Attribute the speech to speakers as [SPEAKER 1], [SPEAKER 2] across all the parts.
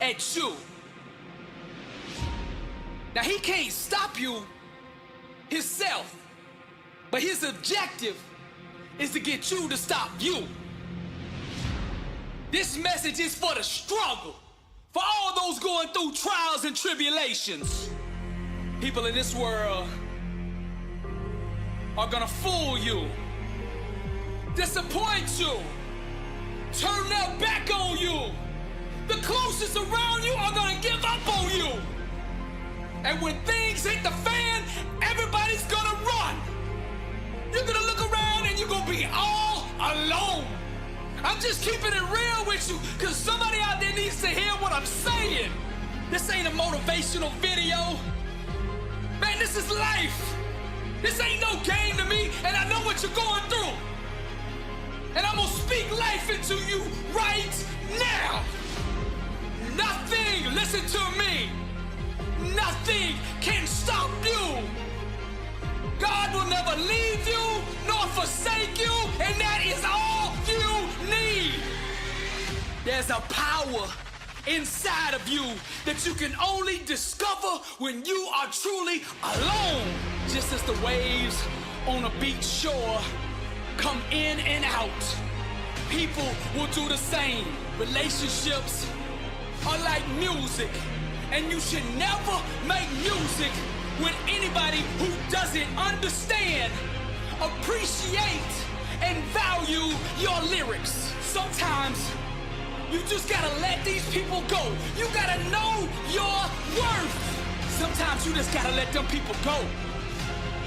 [SPEAKER 1] at you. Now, he can't stop you himself, but his objective is to get you to stop you. This message is for the struggle, for all those going through trials and tribulations. People in this world are gonna fool you, disappoint you, turn their back on you. The closest around you are gonna give up on you. And when things hit the fan, everybody's gonna run. You're gonna look around and you're gonna be all alone. I'm just keeping it real with you, cause somebody out there needs to hear what I'm saying. This ain't a motivational video. Man, this is life. This ain't no game to me, and I know what you're going through. And I'm gonna speak life into you right now. Nothing, listen to me, nothing can stop you. God will never leave you nor forsake you, and that is all you need. There's a power inside of you that you can only discover when you are truly alone. Just as the waves on a beach shore come in and out, people will do the same. Relationships are like music, and you should never make music with anybody who doesn't understand, appreciate, and value your lyrics. Sometimes you just gotta let these people go. You gotta know your worth. Sometimes you just gotta let them people go.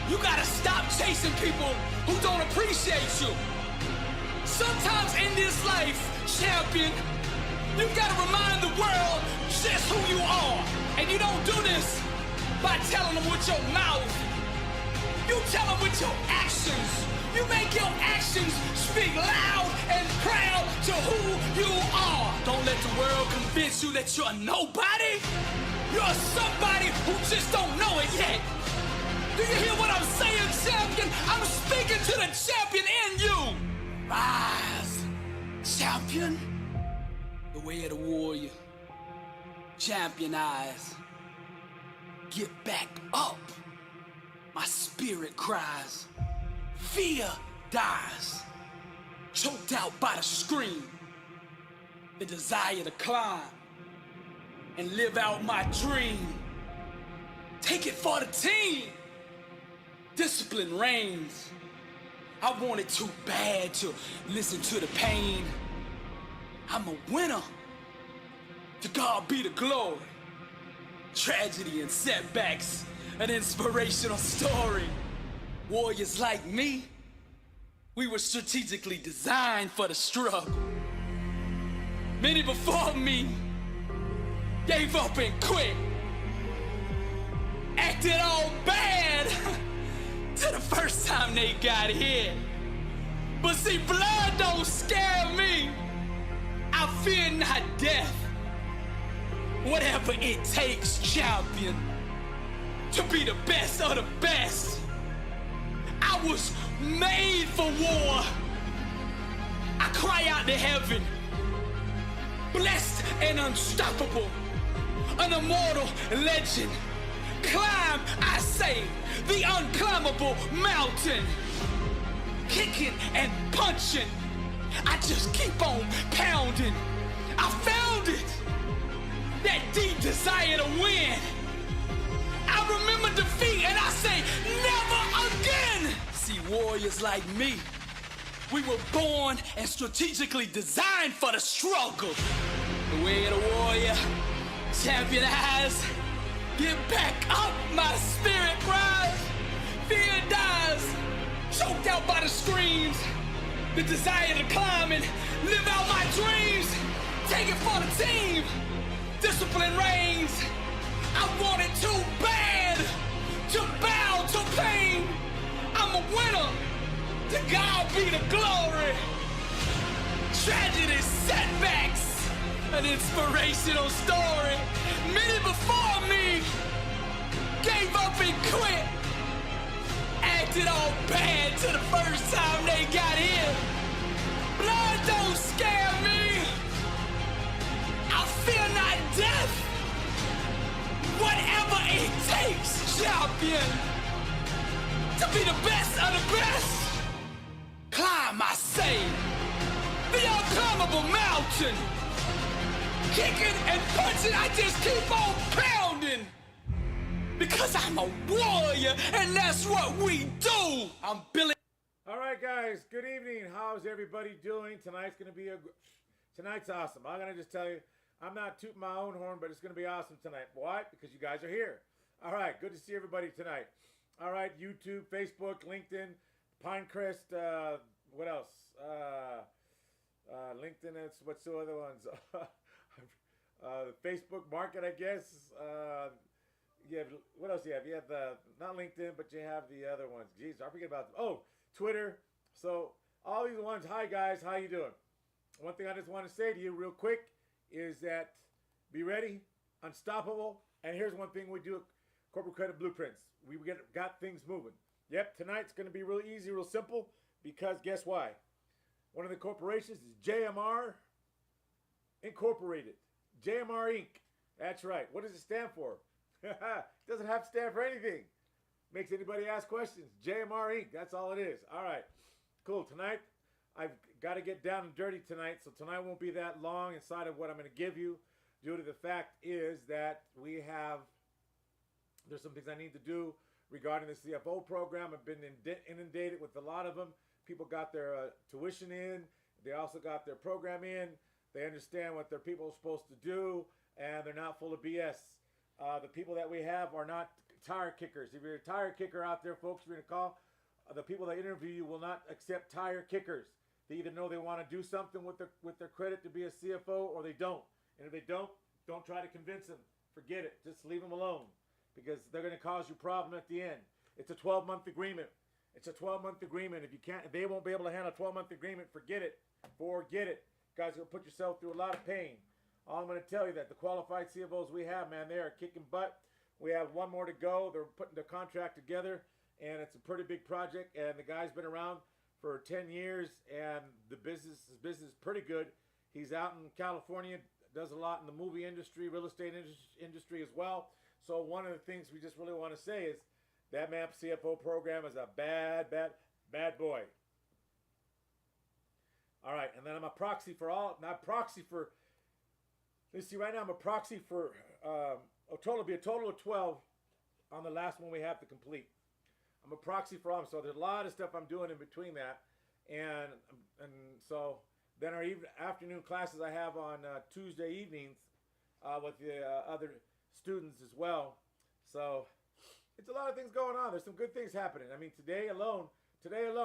[SPEAKER 1] You gotta stop chasing people who don't appreciate you. Sometimes in this life, champion, you gotta remind the world just who you are. And you don't do this by telling them with your mouth. You tell them with your actions. You make your actions speak loud and proud to who you are. Don't let the world convince you that you're nobody. You're somebody who just don't know it yet. Do you hear what I'm saying, champion? I'm speaking to the champion in you. Rise, champion. The way of the warrior. Champion eyes. Get back up. My spirit cries. Fear dies. Choked out by the scream. The desire to climb and live out my dream. Take it for the team. Discipline reigns. I want it too bad to listen to the pain. I'm a winner. To God be the glory. Tragedy and setbacks, an inspirational story. Warriors like me, we were strategically designed for the struggle. Many before me gave up and quit. Acted all bad to the first time they got hit. But see, blood don't scare me. I fear not death. Whatever it takes, champion, to be the best of the best. I was made for war. I cry out to heaven, blessed and unstoppable, an immortal legend. Climb, I say, the unclimbable mountain. Kicking and punching, I just keep on pounding. I found it, that deep desire to win. I remember defeat and I say, never again. See, warriors like me, we were born and strategically designed for the struggle. The way of the warrior, champion eyes. Get back up, my spirit cries. Fear dies, choked out by the screams. The desire to climb and live out my dreams. Take it for the team. Discipline reigns. I want it too bad to bow to pain. I'm a winner. To God be the glory. Tragedy, setbacks, an inspirational story. Many before me gave up and quit. Acted all bad to the first time they got here. Blood don't scare me. I fear not death. champion. To be the best of the best. Climb, I say, the unclimbable mountain. Kicking and punching, I just keep on pounding. Because I'm a warrior, and that's what we do. I'm Billy.
[SPEAKER 2] All right, guys. Good evening. How's everybody doing? Tonight's awesome. I'm gonna just tell you, I'm not tooting my own horn, but it's gonna be awesome tonight. Why? Because you guys are here. All right. Good to see everybody tonight. All right. YouTube, Facebook, LinkedIn, Pinecrest. What else? LinkedIn. What's the other ones? Facebook Market, I guess. You have, what else do you have? You have not LinkedIn, but you have the other ones. Jeez, I forget about them. Oh, Twitter. So all these ones. Hi guys, how you doing? One thing I just want to say to you real quick is that be ready, unstoppable. And here's one thing we do at Corporate Credit Blueprints. We got things moving. Yep, tonight's going to be real easy, real simple, because guess why? One of the corporations is JMR Incorporated. JMR Inc. That's right. What does it stand for? It doesn't have to stand for anything. Makes anybody ask questions. JMR Inc. That's all it is. All right. Cool. Tonight, I've got to get down and dirty tonight, so tonight won't be that long inside of what I'm going to give you, due to the fact is that there's some things I need to do regarding the CFO program. I've been inundated with a lot of them. People got their tuition in. They also got their program in. They understand what their people are supposed to do, and they're not full of BS. The people that we have are not tire kickers. If you're a tire kicker out there, folks, you're going to call. The people that interview you will not accept tire kickers. They either know they want to do something with their credit to be a CFO, or they don't. And if they don't try to convince them. Forget it. Just leave them alone, because they're going to cause you problem at the end. It's a 12-month agreement. It's a 12-month agreement. If they won't be able to handle a 12-month agreement, forget it. Forget it. You guys are going to put yourself through a lot of pain. All I'm going to tell you that the qualified CFOs we have, man, they are kicking butt. We have one more to go. They're putting the contract together, and it's a pretty big project. And the guy's been around for 10 years, and his business is pretty good. He's out in California, does a lot in the movie industry, real estate industry as well. So one of the things we just really want to say is that MAP CFO program is a bad boy. All right, and then I'm a proxy for let's see, right now I'm a proxy for a total of 12 on the last one we have to complete. I'm a proxy for all of them, so there's a lot of stuff I'm doing in between that. And so then our afternoon classes I have on Tuesday evenings with the other students as well. So it's a lot of things going on. There's some good things happening. I mean, today alone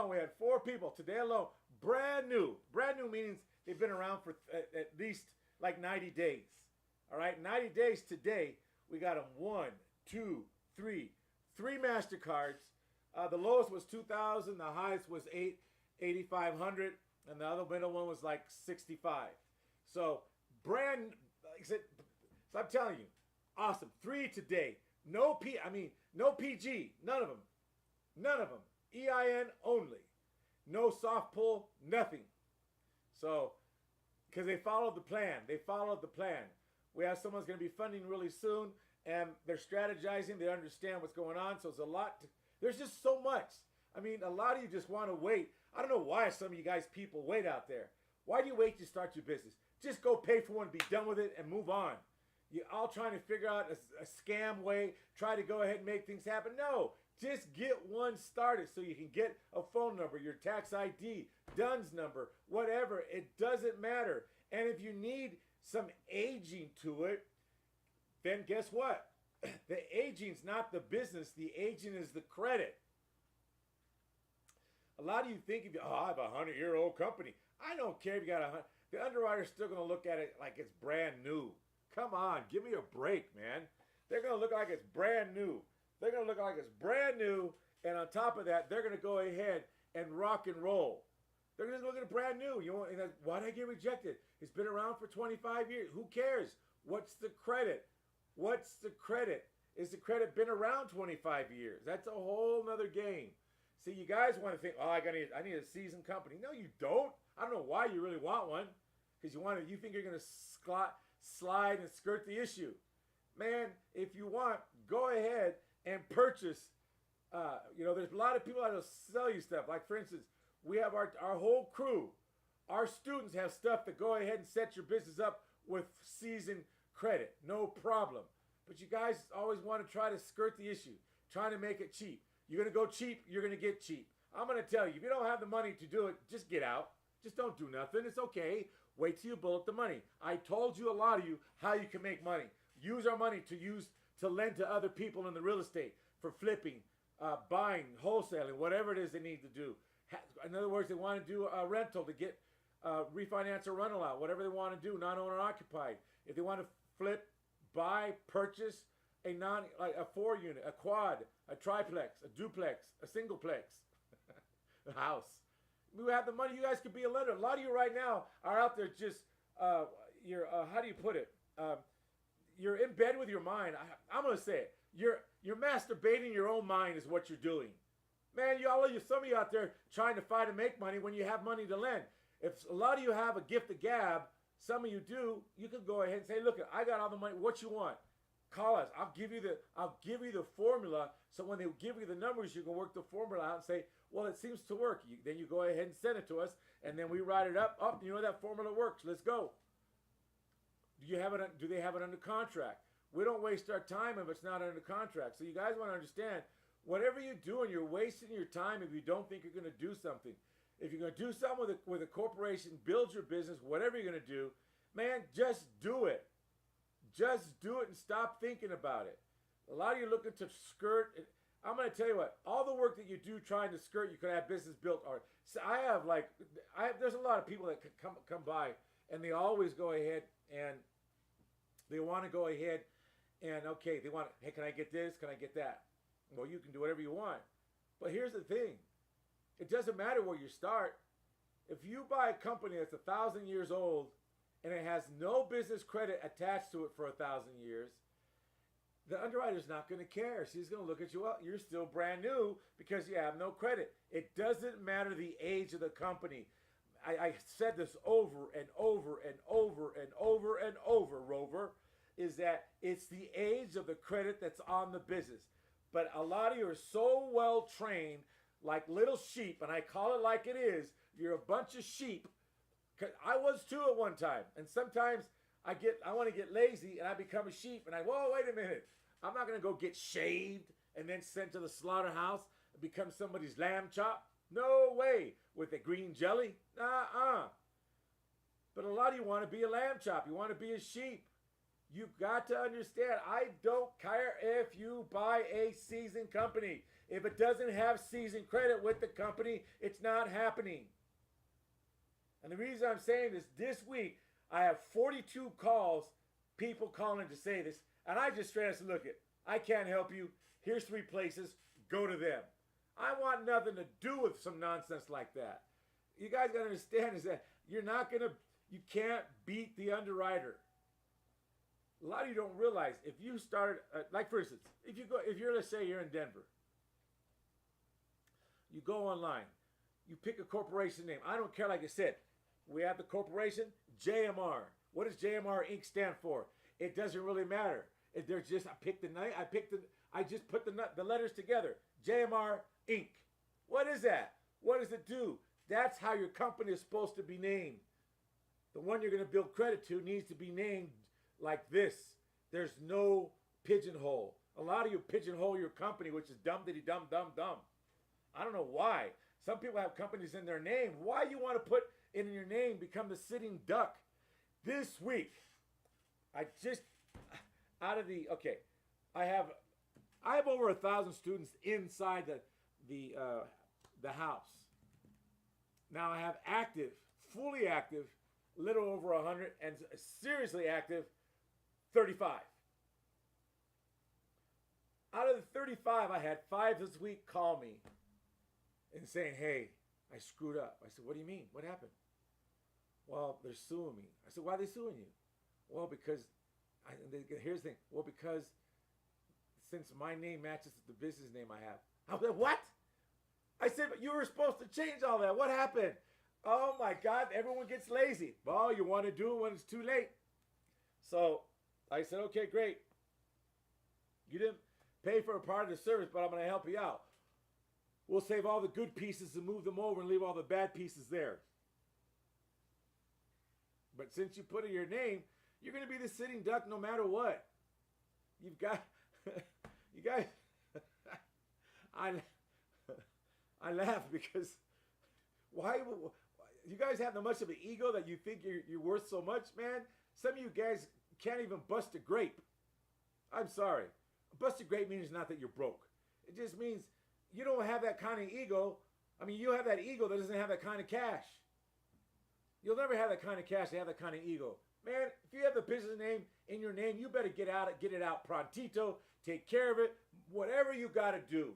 [SPEAKER 2] we had 4 people. Today alone, brand new. Brand new means they've been around for at least like 90 days. All right, 90 days today. We got them 1, 2, 3 MasterCards. The lowest was 2,000. The highest was 8,500, and the other middle one was like 65. So like I said, so I'm telling you, awesome. 3 today. No PG. None of them. EIN only. No soft pull. Nothing. So, because they followed the plan. We have someone's going to be funding really soon, and they're strategizing. They understand what's going on. So it's a lot. There's just so much. I mean, a lot of you just want to wait. I don't know why some of you guys people wait out there. Why do you wait to start your business? Just go pay for one, be done with it, and move on. You're all trying to figure out a scam way, try to go ahead and make things happen. No, just get one started so you can get a phone number, your tax ID, DUNS number, whatever. It doesn't matter. And if you need some aging to it, then guess what? The aging's not the business. The aging is the credit. A lot of you think, I have a 100-year-old company. I don't care if you got the underwriter's still going to look at it like it's brand new. Come on, give me a break, man. They're going to look like it's brand new. And on top of that, they're going to go ahead and rock and roll. They're going to look at it brand new. Why did I get rejected? It's been around for 25 years. Who cares? What's the credit? Is the credit been around 25 years? That's a whole nother game. See, you guys want to think, I need a seasoned company. No, you don't. I don't know why you really want one, because you think you're going to slide and skirt the issue. Man, if you want, go ahead and purchase. There's a lot of people that'll sell you stuff. Like, for instance, we have our whole crew. Our students have stuff to go ahead and set your business up with season credit. No problem. But you guys always want to try to skirt the issue, trying to make it cheap. You're going to go cheap, you're going to get cheap. I'm going to tell you, if you don't have the money to do it, just get out. Just don't do nothing. It's okay. Wait till you bullet the money. I told you, a lot of you, how you can make money. Use our money to lend to other people in the real estate for flipping, buying, wholesaling, whatever it is they need to do. In other words, they want to do a rental to get refinance or rental out, whatever they want to do, non-owner occupied. If they want to flip, buy, purchase a 4-unit, a quad, a triplex, a duplex, a singleplex, a house. We have the money. You guys could be a lender. A lot of you right now are out there just, how do you put it? You're in bed with your mind. I'm going to say it. You're masturbating your own mind is what you're doing. Man, some of you out there trying to fight and make money when you have money to lend. If a lot of you have a gift of gab, some of you do, you can go ahead and say, look, I got all the money. What you want? Call us. I'll give you the formula. So when they give you the numbers, you can work the formula out and say, well, it seems to work. Then you go ahead and send it to us, and then we write it up. Oh, you know that formula works. Let's go. Do they have it under contract? We don't waste our time if it's not under contract. So you guys want to understand, whatever you're doing, you're wasting your time if you don't think you're going to do something. If you're going to do something with a corporation, build your business, whatever you're going to do, man, just do it. Just do it and stop thinking about it. A lot of you are looking to skirt. I'm going to tell you what, all the work that you do trying to skirt, you could have business built. Or so there's a lot of people that come by, and they always go ahead and they want to go ahead and, okay, they want, hey, can I get this? Can I get that? Well, you can do whatever you want. But here's the thing. It doesn't matter where you start. If you buy a company that's 1,000 years old and it has no business credit attached to it for 1,000 years, the underwriter's not going to care. She's going to look at you, well, you're still brand new because you have no credit. It doesn't matter the age of the company. I said this over and over and over and over and over, Rover, is that it's the age of the credit that's on the business. But a lot of you are so well trained, like little sheep, and I call it like it is. You're a bunch of sheep. I was too at one time, and sometimes I want to get lazy, and I become a sheep, and whoa, wait a minute. I'm not going to go get shaved and then sent to the slaughterhouse and become somebody's lamb chop. No way. With the green jelly? But a lot of you want to be a lamb chop. You want to be a sheep. You've got to understand, I don't care if you buy a seasoned company. If it doesn't have seasoned credit with the company, it's not happening. And the reason I'm saying this week, I have 42 calls, people calling to say this, and I just straight up said, look, I can't help you. Here's 3 places. Go to them. I want nothing to do with some nonsense like that. You guys got to understand is that you can't beat the underwriter. A lot of you don't realize if you start, like for instance, let's say you're in Denver, you go online, you pick a corporation name. I don't care, like I said, we have the corporation, JMR. What does JMR Inc. stand for? It doesn't really matter. I just put the letters together. JMR Inc. What is that? What does it do? That's how your company is supposed to be named. The one you're going to build credit to needs to be named like this. There's no pigeonhole. A lot of you pigeonhole your company, which is dum-diddy-dum. I don't know why. Some people have companies in their name. Why you want to put it in your name, become the sitting duck? This week, I have over 1,000 students inside the house. Now I have active, fully active, little over 100, and seriously active, 35. Out of the 35, I had 5 this week call me and saying, hey, I screwed up. I said, what do you mean? What happened? Well, they're suing me. I said, why are they suing you? Well, because, here's the thing. Well, because since my name matches the business name I have. I was like, what? I said, but you were supposed to change all that. What happened? Oh my God, everyone gets lazy. Well, you want to do it when it's too late. So I said, okay, great. pay for a part of the service, but I'm going to help you out. We'll save all the good pieces and move them over and leave all the bad pieces there. But since you put in your name, you're going to be the sitting duck no matter what. You've got, you guys, I laugh because why you guys have that much of an ego that you think you're worth so much, man? Some of you guys can't even bust a grape. I'm sorry. Bust a grape means not that you're broke. It just means you don't have that kind of ego. I mean, you have that ego that doesn't have that kind of cash. You'll never have that kind of cash to have that kind of ego. Man, if you have the business name in your name, you better get it out prontito, take care of it, whatever you got to do.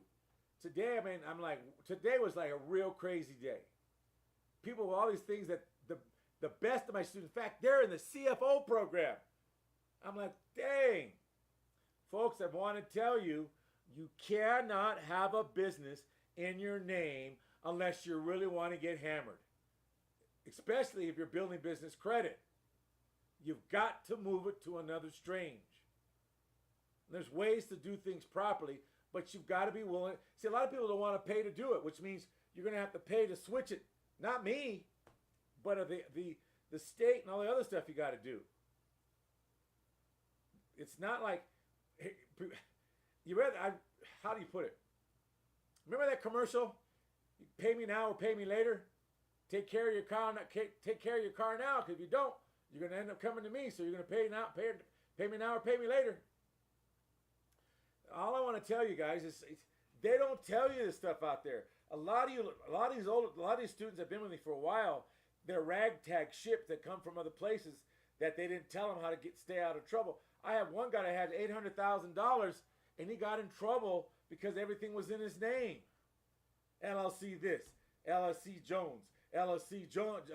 [SPEAKER 2] Today, I mean, today was like a real crazy day. People with all these things that the best of my students, in fact, they're in the CFO program. I'm like, dang. Folks, I want to tell you, you cannot have a business in your name unless you really want to get hammered. Especially if you're building business credit. You've got to move it to another exchange. There's ways to do things properly, but you've got to be willing. See, a lot of people don't want to pay to do it, which means you're going to have to pay to switch it. Not me, but the state and all the other stuff you got to do. It's not like, how do you put it? Remember that commercial? You pay me now or pay me later? Take care of your car now, because if you don't, you're going to end up coming to me. So you're going to pay me now or pay me later. All I want to tell you guys is they don't tell you this stuff out there. A lot of these students have been with me for a while. They're ragtag ship that come from other places that they didn't tell them how to stay out of trouble. I have one guy that had $800,000 and he got in trouble because everything was in his name. LLC this, LLC Jones, LLC Jones,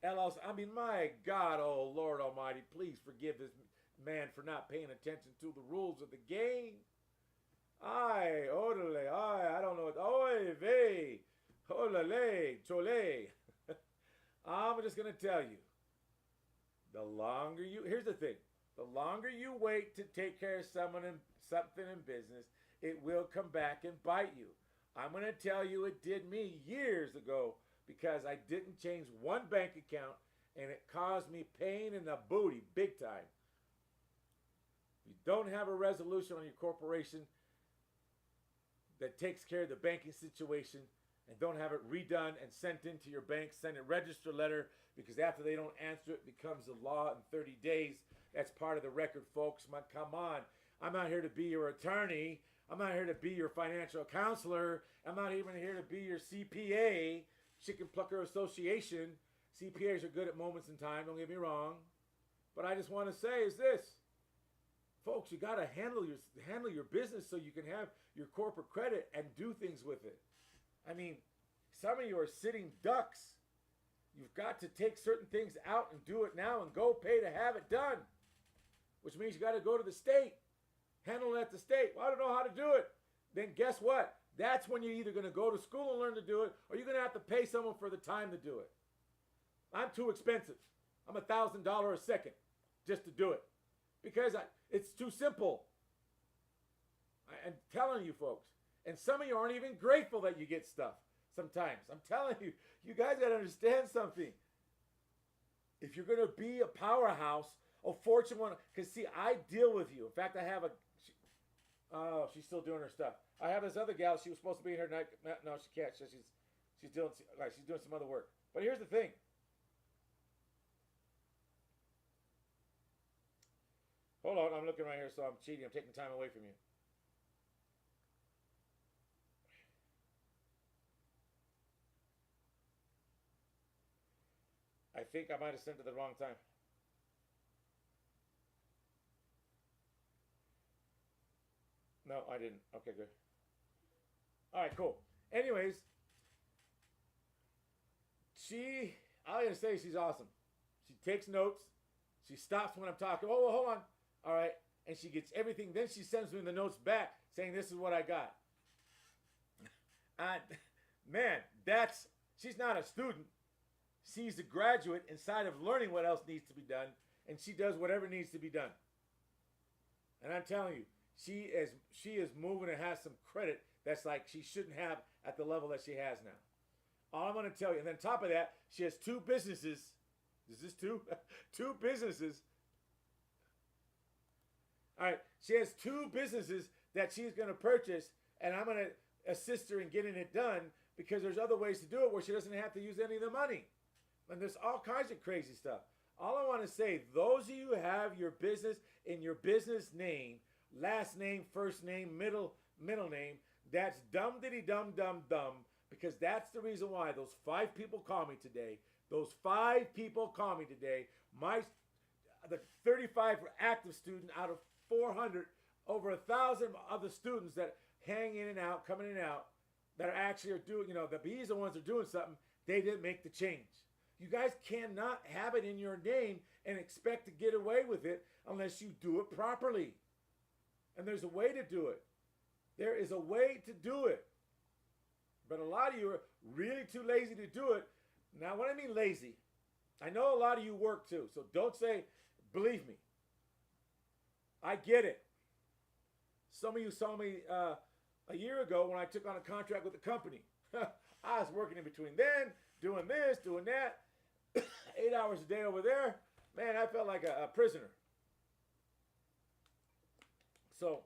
[SPEAKER 2] LLC. I mean, my God, oh Lord Almighty, please forgive this man for not paying attention to the rules of the game. I don't know. Oy vey, olale, chole. I'm just going to tell you, here's the thing, the longer you wait to take care of something in business, it will come back and bite you. I'm going to tell you it did me years ago because I didn't change one bank account and it caused me pain in the booty big time. You don't have a resolution on your corporation that takes care of the banking situation and don't have it redone and sent into your bank, send a register letter, because after they don't answer it, it becomes a law in 30 days. That's part of the record, folks. Come on. I'm not here to be your attorney. I'm not here to be your financial counselor. I'm not even here to be your CPA, Chicken Plucker Association. CPAs are good at moments in time, don't get me wrong. But I just want to say is this. Folks, you got to handle your business so you can have your corporate credit and do things with it. I mean, some of you are sitting ducks. You've got to take certain things out and do it now and go pay to have it done, which means you got to go to the state, handle it at the state. Well, I don't know how to do it. Then guess what? That's when you're either going to go to school and learn to do it, or you're going to have to pay someone for the time to do it. I'm too expensive. I'm $1,000 a second just to do it because it's too simple. I'm telling you, folks. And some of you aren't even grateful that you get stuff sometimes. I'm telling you, you guys got to understand something. If you're going to be a powerhouse, Fortune 1, because see, I deal with you. In fact, I have she's still doing her stuff. I have this other gal, she was supposed to be in here tonight. No, she can't. She's doing some other work. But here's the thing. Hold on, I'm looking right here, so I'm cheating. I'm taking time away from you. I think I might have sent it the wrong time. No, I didn't. Okay, good. All right, cool. Anyways, I'm going to say she's awesome. She takes notes. She stops when I'm talking. Oh, well, hold on. All right. And she gets everything. Then she sends me the notes back saying, this is what I got. Man, she's not a student. She's a graduate inside of learning what else needs to be done. And she does whatever needs to be done. And I'm telling you, she is moving and has some credit that's like she shouldn't have at the level that she has now. All I'm going to tell you, and then on top of that, she has two businesses. Is this two? Two businesses. All right, she has two businesses that she's going to purchase, and I'm going to assist her in getting it done because there's other ways to do it where she doesn't have to use any of the money. And there's all kinds of crazy stuff. All I want to say, those of you who have your business in your business name, last name, first name, middle name, that's dumb diddy dumb because that's the reason why those 5 people call me today. Those 5 people call me today. The 35 active student out of 400, over 1,000 other students that hang in and out, coming in and out, that actually are doing, these are the ones that are doing something. They didn't make the change. You guys cannot have it in your name and expect to get away with it unless you do it properly. And there's a way to do it. There is a way to do it. But a lot of you are really too lazy to do it. Now, when I mean lazy, I know a lot of you work too. So don't say, believe me. I get it. Some of you saw me a year ago when I took on a contract with the company. I was working in between then, doing this, doing that. 8 hours a day over there. Man, I felt like a prisoner. So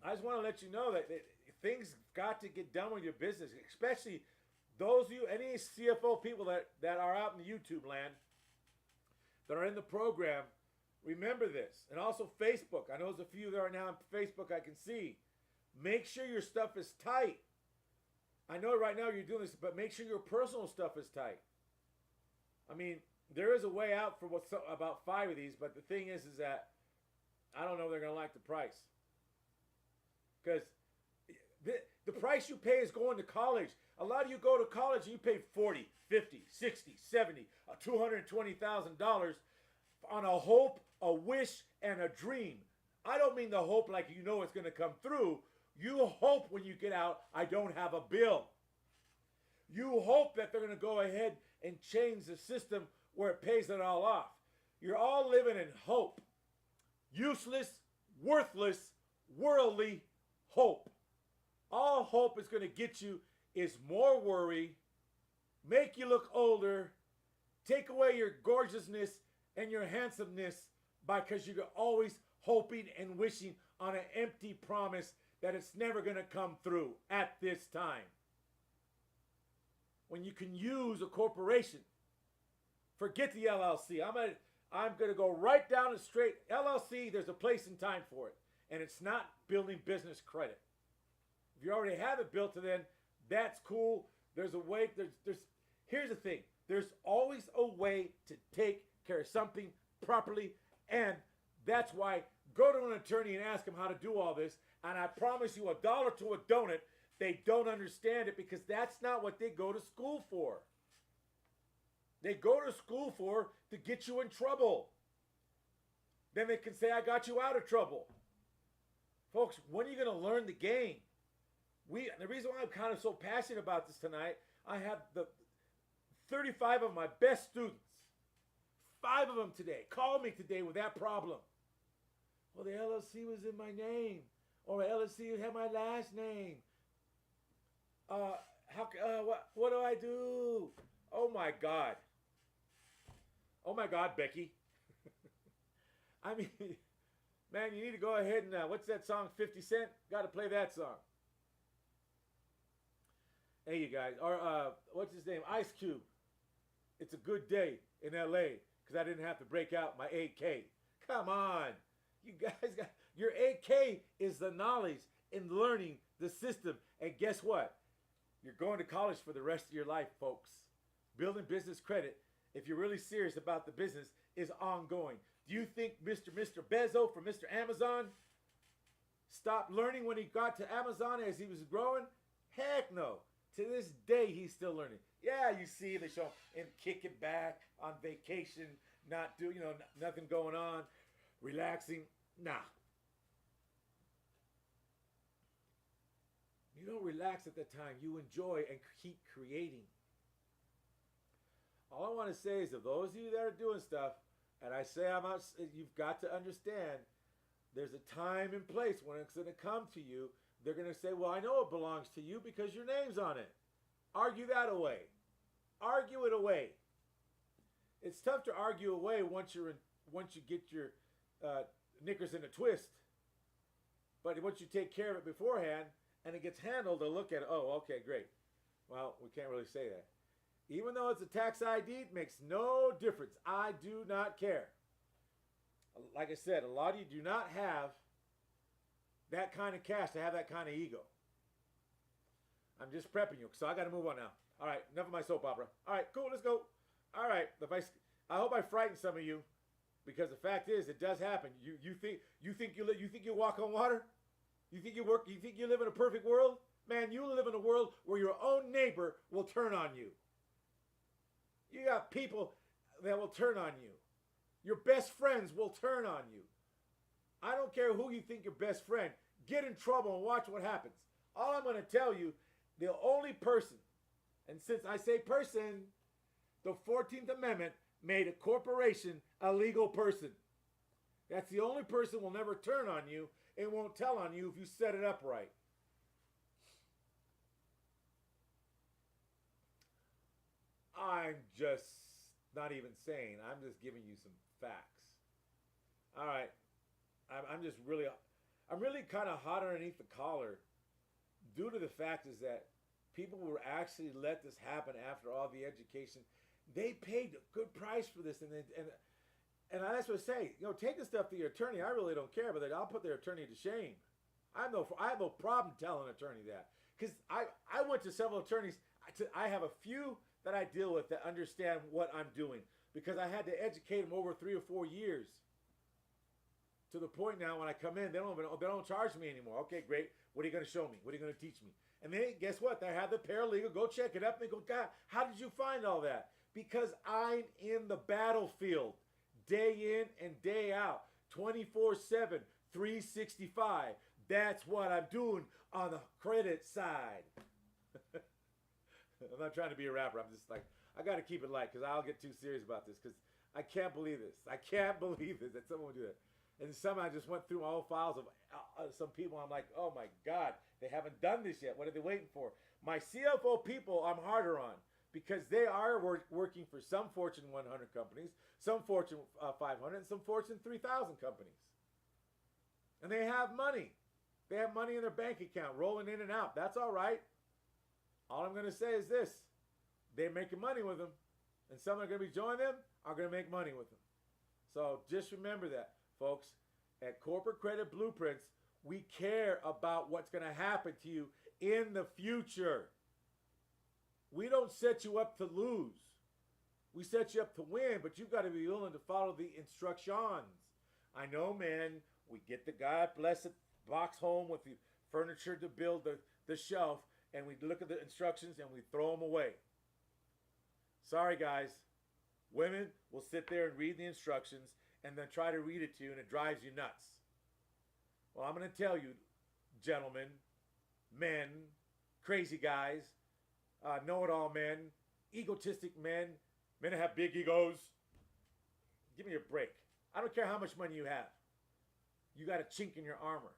[SPEAKER 2] I just want to let you know that things got to get done with your business, especially those of you, any CFO people that are out in the YouTube land, that are in the program. Remember this. And also Facebook. I know there's a few that are now on Facebook I can see. Make sure your stuff is tight. I know right now you're doing this, but make sure your personal stuff is tight. I mean, there is a way out for about 5 of these, but the thing is that I don't know if they're going to like the price. Because the price you pay is going to college. A lot of you go to college and you pay $40, $50, $60, $70, $220,000 on a hope, a wish, and a dream. I don't mean the hope like you know it's going to come through. You hope when you get out, I don't have a bill. You hope that they're going to go ahead and change the system where it pays it all off. You're all living in hope. Useless, worthless, worldly hope. All hope is going to get you is more worry, make you look older, take away your gorgeousness and your handsomeness because you're always hoping and wishing on an empty promise that it's never going to come through at this time. When you can use a corporation, forget the LLC. I'm going to go right down and straight. LLC, there's a place and time for it. And it's not building business credit. If you already have it built to then, that's cool. There's a way. Here's the thing. There's always a way to take care of something properly. And that's why go to an attorney and ask him how to do all this. And I promise you $1 to a donut, they don't understand it because that's not what they go to school for. They go to school for to get you in trouble. Then they can say, I got you out of trouble. Folks, when are you going to learn the game? The reason why I'm kind of so passionate about this tonight, I have the 35 of my best students. 5 of them today. Called me today with that problem. Well, the LLC was in my name. Or the LLC had my last name. What do I do? Oh my God. Oh my God, Becky. I mean, man, you need to go ahead and, what's that song, 50 Cent? Got to play that song. Hey, you guys. Or, what's his name? Ice Cube. It's a good day in L.A. because I didn't have to break out my 8K. Come on. You guys got, your 8K is the knowledge in learning the system. And guess what? You're going to college for the rest of your life, folks. Building business credit, if you're really serious about the business, is ongoing. Do you think Mr. Bezos from Mr. Amazon stopped learning when he got to Amazon as he was growing? Heck no. To this day, he's still learning. Yeah, you see, they show him kicking back on vacation, not doing, nothing going on, relaxing. Nah. You don't relax at that time. You enjoy and keep creating. All I want to say is that those of you that are doing stuff, and I say you've got to understand, There's a time and place when it's going to come to you. They're going to say, well, I know it belongs to you because your name's on it. Argue that away. Argue it away. It's tough to argue away once you get your knickers in a twist. But once you take care of it beforehand and it gets handled, they'll look at it. Oh, okay, great. Well, we can't really say that. Even though it's a tax ID, it makes no difference. I do not care. Like I said, a lot of you do not have that kind of cash to have that kind of ego. I'm just prepping you, so I got to move on now. All right, enough of my soap opera. All right, cool, let's go. All right, I hope I frightened some of you, because the fact is, it does happen. You think you walk on water? You think you live in a perfect world? Man, you live in a world where your own neighbor will turn on you. You got people that will turn on you. Your best friends will turn on you. I don't care who you think your best friend. Get in trouble and watch what happens. All I'm going to tell you, the only person, and since I say person, the 14th Amendment made a corporation a legal person. That's the only person will never turn on you and won't tell on you if you set it up right. I'm just not even saying. I'm just giving you some facts. All right. I'm really kind of hot underneath the collar due to the fact is that people will actually let this happen after all the education. They paid a good price for this, and that's what I say. You know, take the stuff to your attorney. I really don't care, but I'll put their attorney to shame. I have no problem telling an attorney that, because I went to several attorneys. I have a few that I deal with that understand what I'm doing, because I had to educate them over 3 or 4 years. To the point now when I come in, they don't charge me anymore. Okay, great. What are you going to show me? What are you going to teach me? And then guess what? They have the paralegal go check it up and they go, God, how did you find all that? Because I'm in the battlefield day in and day out, 24/7, 365. That's what I'm doing on the credit side. I'm not trying to be a rapper. I'm just like, I got to keep it light because I'll get too serious about this because I can't believe this. I can't believe this that someone would do that. And somehow I just went through my old files of some people. I'm like, oh my God, they haven't done this yet. What are they waiting for? My CFO people, I'm harder on because they are working for some Fortune 100 companies, some Fortune 500, and some Fortune 3000 companies. And they have money. They have money in their bank account rolling in and out. That's all right. All I'm going to say is this. They're making money with them. And some that are going to be joining them are going to make money with them. So just remember that, folks. At Corporate Credit Blueprints, we care about what's going to happen to you in the future. We don't set you up to lose. We set you up to win, but you've got to be willing to follow the instructions. I know, man, we get the God blessed box home with the furniture to build the shelf, and we look at the instructions and we throw them away. Sorry, guys. Women will sit there and read the instructions and then try to read it to you, and it drives you nuts. Well, I'm going to tell you, gentlemen, men, crazy guys, know-it-all men, egotistic men that have big egos. Give me a break. I don't care how much money you have. You got a chink in your armor.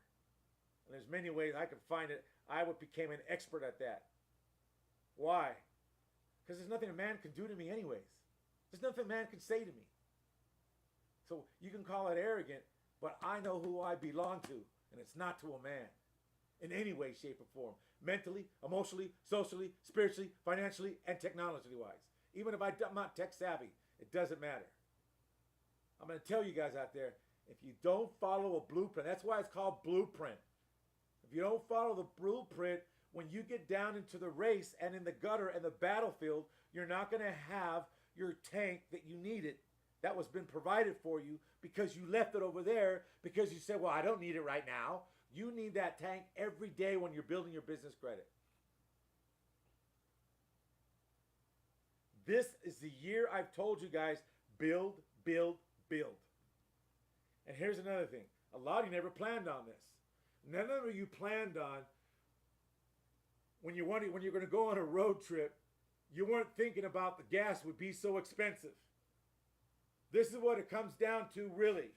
[SPEAKER 2] And there's many ways I can find it. I became an expert at that. Why? Because there's nothing a man can do to me anyways. There's nothing a man can say to me. So you can call it arrogant, but I know who I belong to, and it's not to a man in any way, shape, or form. Mentally, emotionally, socially, spiritually, financially, and technology-wise. Even if I'm not tech savvy, it doesn't matter. I'm going to tell you guys out there, if you don't follow a blueprint, that's why it's called blueprint. If you don't follow the blueprint, when you get down into the race and in the gutter and the battlefield, you're not going to have your tank that you needed that was been provided for you because you left it over there because you said, well, I don't need it right now. You need that tank every day when you're building your business credit. This is the year I've told you guys, build, build, build. And here's another thing. A lot of you never planned on this. None of you planned on when you're going to go on a road trip, you weren't thinking about the gas would be so expensive. This is what it comes down to, really.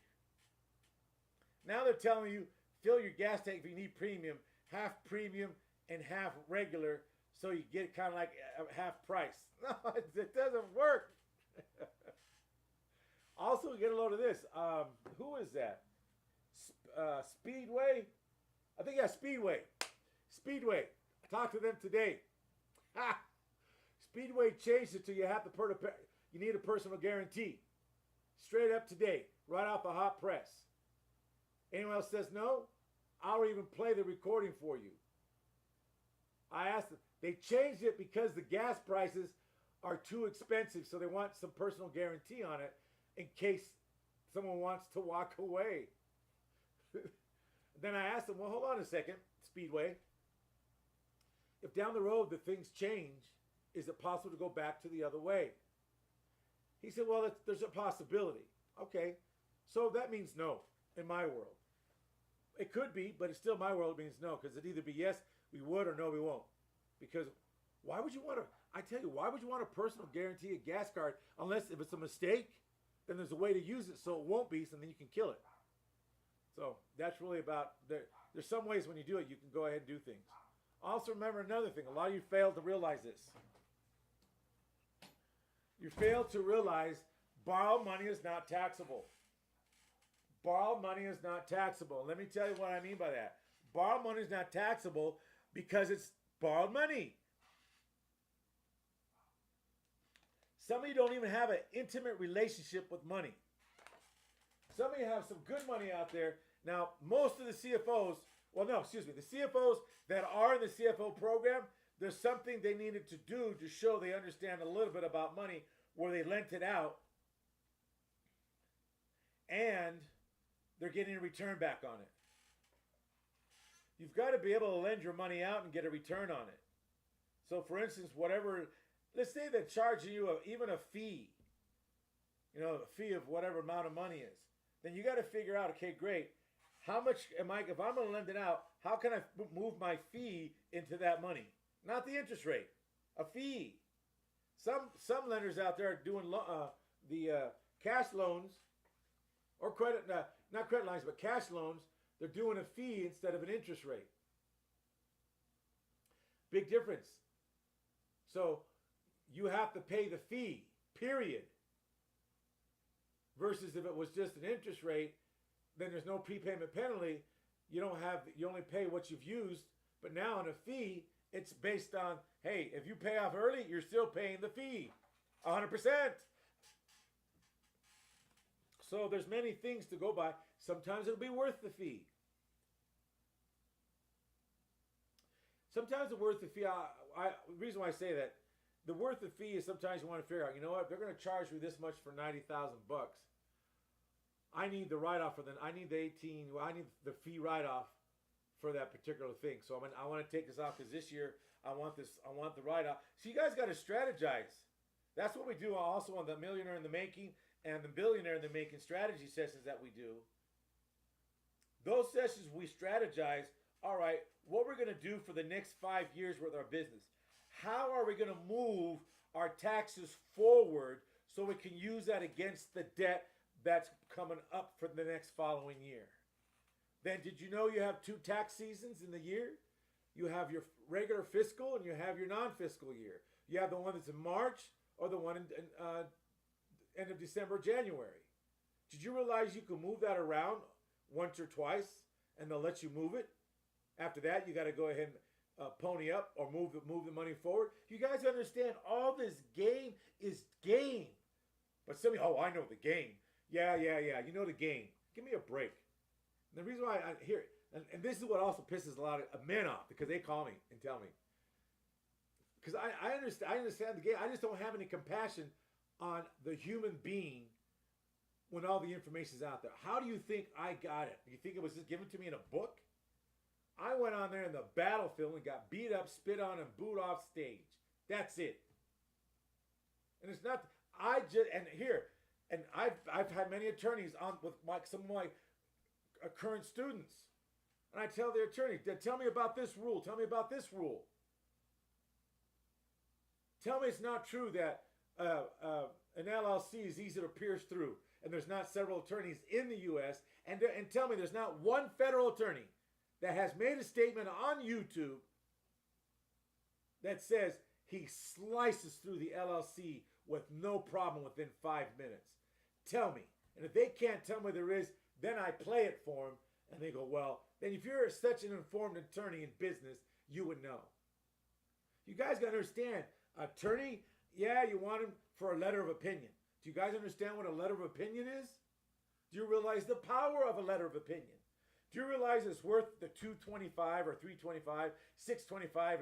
[SPEAKER 2] Now they're telling you fill your gas tank if you need premium and half regular, so you get kind of like half price. No, it doesn't work. Also, get a load of this. Who is that? Speedway? I think, yeah, Speedway. Speedway. I talked to them today. Ha! Speedway changed it to you need a personal guarantee. Straight up today, right off the hot press. Anyone else says no, I'll even play the recording for you. I asked them. They changed it because the gas prices are too expensive, so they want some personal guarantee on it in case someone wants to walk away. Then I asked them, well, hold on a second, Speedway. If down the road the things change, is it possible to go back to the other way? He said, well, there's a possibility. Okay, so that means no in my world. It could be, but it's still my world means no, because it'd either be yes, we would, or no, we won't. Because why would you want to, I tell you, why would you want a personal guarantee a gas card unless if it's a mistake, then there's a way to use it so it won't be, so then you can kill it. So that's really about, there's some ways when you do it, you can go ahead and do things. Also remember another thing, a lot of you fail to realize this. You fail to realize borrowed money is not taxable. Borrowed money is not taxable. Let me tell you what I mean by that. Borrowed money is not taxable because it's borrowed money. Some of you don't even have an intimate relationship with money. Some of you have some good money out there. Now, most of the CFOs, the CFOs that are in the CFO program, there's something they needed to do to show they understand a little bit about money where they lent it out and they're getting a return back on it. You've got to be able to lend your money out and get a return on it. So for instance, let's say they're charging you even a fee, a fee of whatever amount of money is. Then you got to figure out, okay, great. How much if I'm going to lend it out, how can I move my fee into that money? Not the interest rate, a fee. Some lenders out there are doing the cash loans or not credit lines, but cash loans. They're doing a fee instead of an interest rate. Big difference. So you have to pay the fee, period. Versus if it was just an interest rate, then there's no prepayment penalty. You only pay what you've used. But now on a fee, it's based on, hey, if you pay off early, you're still paying the fee, 100%. So there's many things to go by. Sometimes it'll be worth the fee. Sometimes it's worth the fee. The reason why I say that, the worth the fee is sometimes you want to figure out, you know what, they're going to charge me this much for $90,000 bucks. I need the write-off for I need the the fee write-off for that particular thing. So I want to take this off because this year I want the write-off. So you guys got to strategize. That's what we do also on the Millionaire in the Making and the Billionaire in the Making strategy sessions that we do. Those sessions we strategize, all right, what we're going to do for the next 5 years with our business. How are we going to move our taxes forward so we can use that against the debt that's coming up for the next following year? Then did you know you have 2 tax seasons in the year? You have your regular fiscal and you have your non-fiscal year. You have the one that's in March or the one in end of December, January. Did you realize you can move that around once or twice and they'll let you move it? After that, you got to go ahead and pony up or move the money forward. You guys understand all this game is game. But some of you, oh, I know the game. Yeah. You know the game. Give me a break. And the reason why I hear it, and this is what also pisses a lot of men off because they call me and tell me. Because I understand the game. I just don't have any compassion on the human being when all the information is out there. How do you think I got it? You think it was just given to me in a book? I went on there in the battlefield and got beat up, spit on, and booed off stage. That's it. And it's not. I've had many attorneys on with some of my current students, and I tell the attorney, tell me about this rule. Tell me about this rule. Tell me it's not true that an LLC is easy to pierce through. and there's not several attorneys in the U.S., and tell me there's not one federal attorney that has made a statement on YouTube that says he slices through the LLC with no problem within 5 minutes. Tell me. And if they can't tell me there is, then I play it for them, and they go, well, then if you're such an informed attorney in business, you would know. You guys got to understand, attorney, yeah, you want him for a letter of opinion. Do you guys understand what a letter of opinion is? Do you realize the power of a letter of opinion? Do you realize it's worth the $225 or $325, $625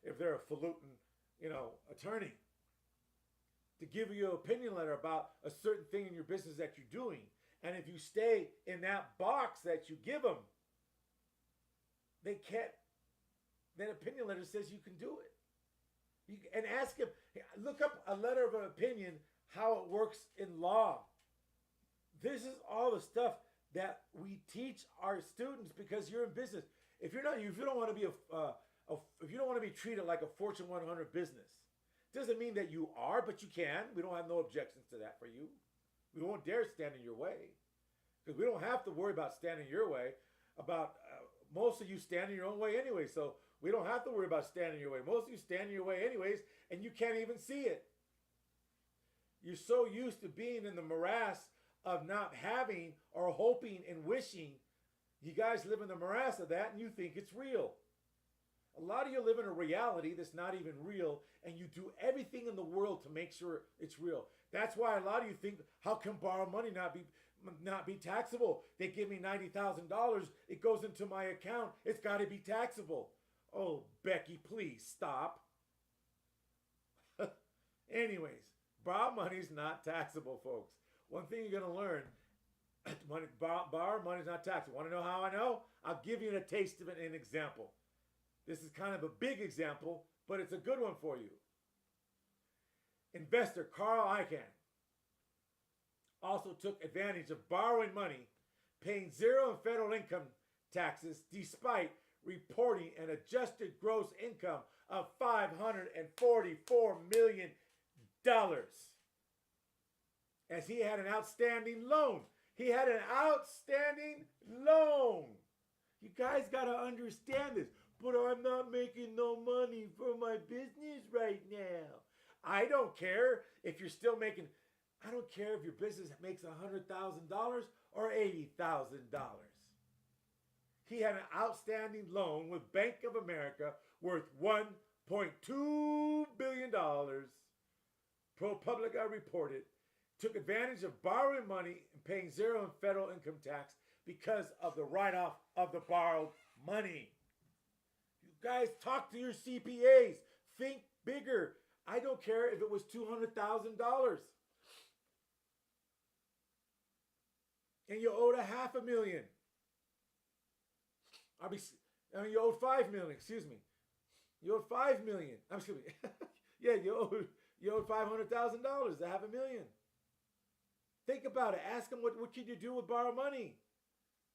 [SPEAKER 2] if they're a falutin, attorney, to give you an opinion letter about a certain thing in your business that you're doing? And if you stay in that box that you give them, they can't. That opinion letter says you can do it. And ask him, look up a letter of an opinion, how it works in law. This is all the stuff that we teach our students because you're in business. If you don't want to be if you don't want to be treated like a Fortune 100 business, doesn't mean that you are, but you can. We don't have no objections to that for you. We won't dare stand in your way, because we don't have to worry about standing your way. Most of you stand in your own way anyway, so we don't have to worry about standing your way. Most of you stand in your way anyways, and you can't even see it. You're so used to being in the morass of not having or hoping and wishing. You guys live in the morass of that, and you think it's real. A lot of you live in a reality that's not even real, and you do everything in the world to make sure it's real. That's why a lot of you think, how can borrow money not be taxable? They give me $90,000. It goes into my account. It's got to be taxable. Oh, Becky, please stop. Anyways, borrow money's not taxable, folks. One thing you're going to learn, borrow money's not taxable. Want to know how I know? I'll give you a taste of it in an example. This is kind of a big example, but it's a good one for you. Investor Carl Icahn also took advantage of borrowing money, paying zero in federal income taxes despite reporting an adjusted gross income of $544 million, as he had an outstanding loan. He had an outstanding loan. You guys got to understand this. But I'm not making no money for my business right now. I don't care if you're still making, I don't care if your business makes $100,000 or $80,000. He had an outstanding loan with Bank of America worth $1.2 billion. ProPublica reported, took advantage of borrowing money and paying zero in federal income tax because of the write-off of the borrowed money. You guys, talk to your CPAs. Think bigger. I don't care if it was $200,000 and you owed $500,000. You owed $5 million. Excuse me. You owed $5 million. Excuse me. Yeah, you owed $500,000. $500,000. Think about it. Ask them what could you do with borrowed money.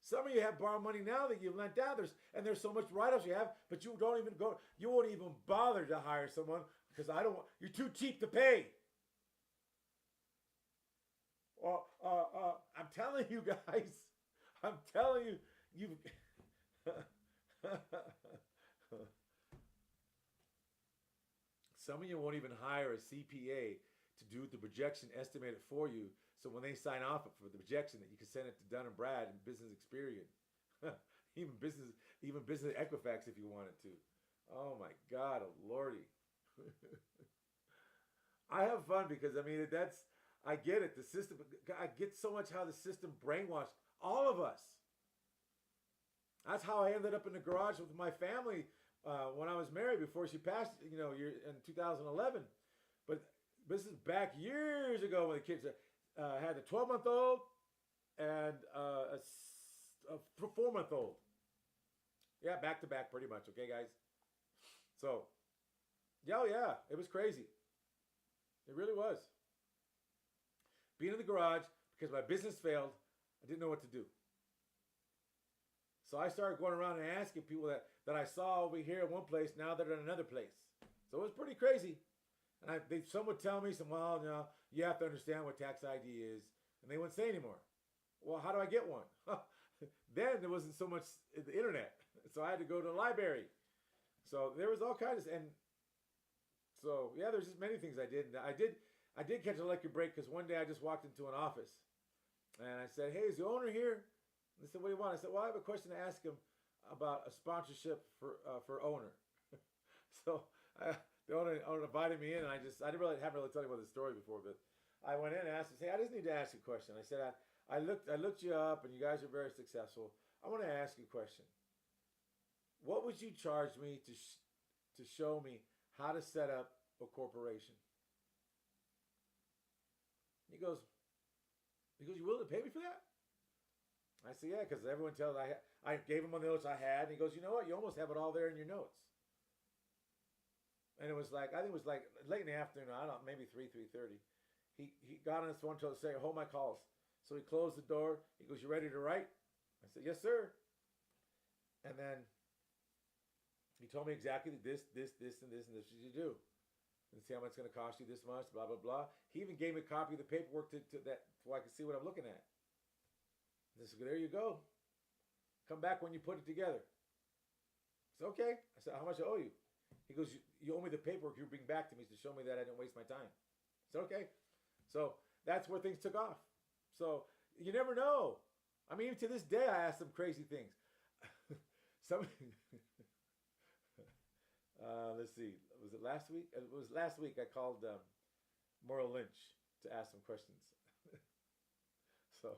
[SPEAKER 2] Some of you have borrowed money now that you've lent out. There's so much write-offs you have, but you won't even bother to hire someone because you're too cheap to pay. I'm telling you guys, you've some of you won't even hire a CPA to do the projection estimated for you. So when they sign off for the projection, that you can send it to Dun & Brad and Business Experian, even business Equifax if you wanted to. Oh my God, oh Lordy. I have fun because I get it. The system, I get so much how the system brainwashed all of us. That's how I ended up in the garage with my family when I was married before she passed, in 2011. But this is back years ago when the kids had a 12-month-old and a 4-month-old. Yeah, back to back pretty much. Okay, guys? So, yeah, it was crazy. It really was. Being in the garage because my business failed, I didn't know what to do. So I started going around and asking people that I saw over here in one place, now they're in another place. So it was pretty crazy. And some would tell me, well, no, you have to understand what tax ID is. And they wouldn't say anymore. Well, how do I get one? Then there wasn't so much the internet, so I had to go to the library. So there was all kinds, and so yeah, there's just many things I did. And I did catch a lucky break because one day I just walked into an office, and I said, "Hey, is the owner here?" And they said, "What do you want?" I said, "Well, I have a question to ask him about a sponsorship for owner." So the owner invited me in, and I haven't really told him about the story before, but I went in and asked him, "Hey, I just need to ask you a question." I said, I looked you up, and you guys are very successful. I want to ask you a question. What would you charge me to show me how to set up a corporation? He goes, you willing to pay me for that? I said, yeah, because everyone tells I gave him the notes I had, and he goes, you know what? You almost have it all there in your notes. And it was like, I think it was like late in the afternoon, I don't know, maybe 3:30. He got on his phone to say, hold my calls. So he closed the door. He goes, you ready to write? I said, yes, sir. And then he told me exactly this, and this you do. And see how much it's going to cost you this much, blah, blah, blah. He even gave me a copy of the paperwork to that so I could see what I'm looking at. I said, there you go. Come back when you put it together. I said, okay. I said, how much I owe you? He goes, you owe me the paperwork you bring back to me to show me that I didn't waste my time. I said, okay. So that's where things took off. So you never know. I mean, even to this day, I ask some crazy things. Let's see. Was it last week? It was last week. I called Merrill Lynch to ask some questions. So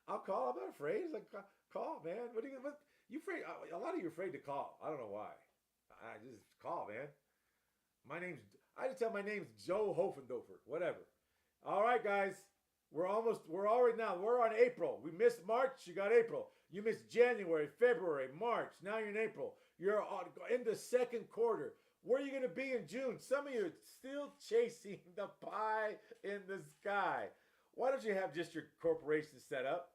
[SPEAKER 2] I'll call. I'm not afraid. It's like, call, man. What you afraid? A lot of you are afraid to call. I don't know why. I just call, man. I just tell my name's Joe Hofendorfer. Whatever. All right, guys. We're already now. We're on April. We missed March. You got April. You missed January, February, March. Now you're in April. You're in the second quarter. Where are you going to be in June? Some of you are still chasing the pie in the sky. Why don't you have just your corporation set up?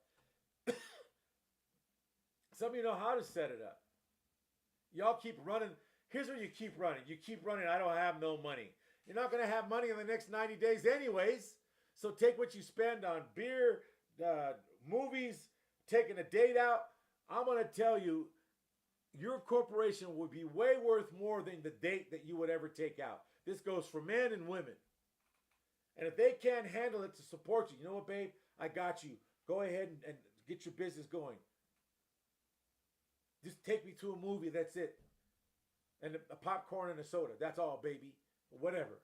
[SPEAKER 2] Some of you know how to set it up. Y'all keep running. Here's where you keep running. You keep running. I don't have no money. You're not going to have money in the next 90 days anyways. So take what you spend on beer, movies, taking a date out. I'm going to tell you, your corporation would be way worth more than the date that you would ever take out. This goes for men and women. And if they can't handle it to support you, you know what, babe? I got you. Go ahead and get your business going. Just take me to a movie. That's it. And a popcorn and a soda. That's all, baby. Whatever.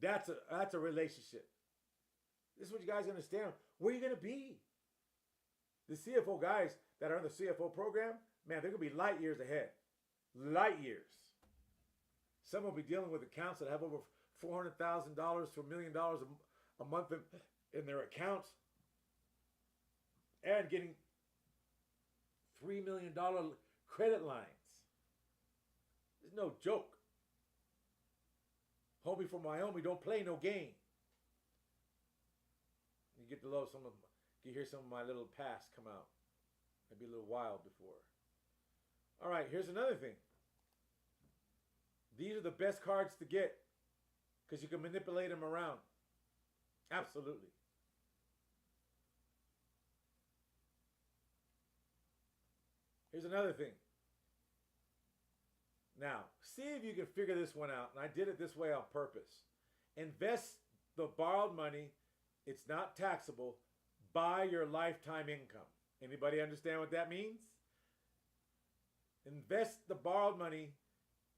[SPEAKER 2] That's a relationship. This is what you guys understand. Where are you going to be? The CFO guys that are in the CFO program, man, they're going to be light years ahead. Light years. Some will be dealing with accounts that have over $400,000 to $1 million a month in their accounts and getting $3 million credit lines. It's no joke. Homie from Wyoming don't play no game. You get to love some of, you hear some of my little past come out. I'd be a little wild before. All right, here's another thing. These are the best cards to get because you can manipulate them around. Absolutely. Here's another thing. Now, see if you can figure this one out. And I did it this way on purpose. Invest the borrowed money. It's not taxable. By your lifetime income. Anybody understand what that means? Invest the borrowed money.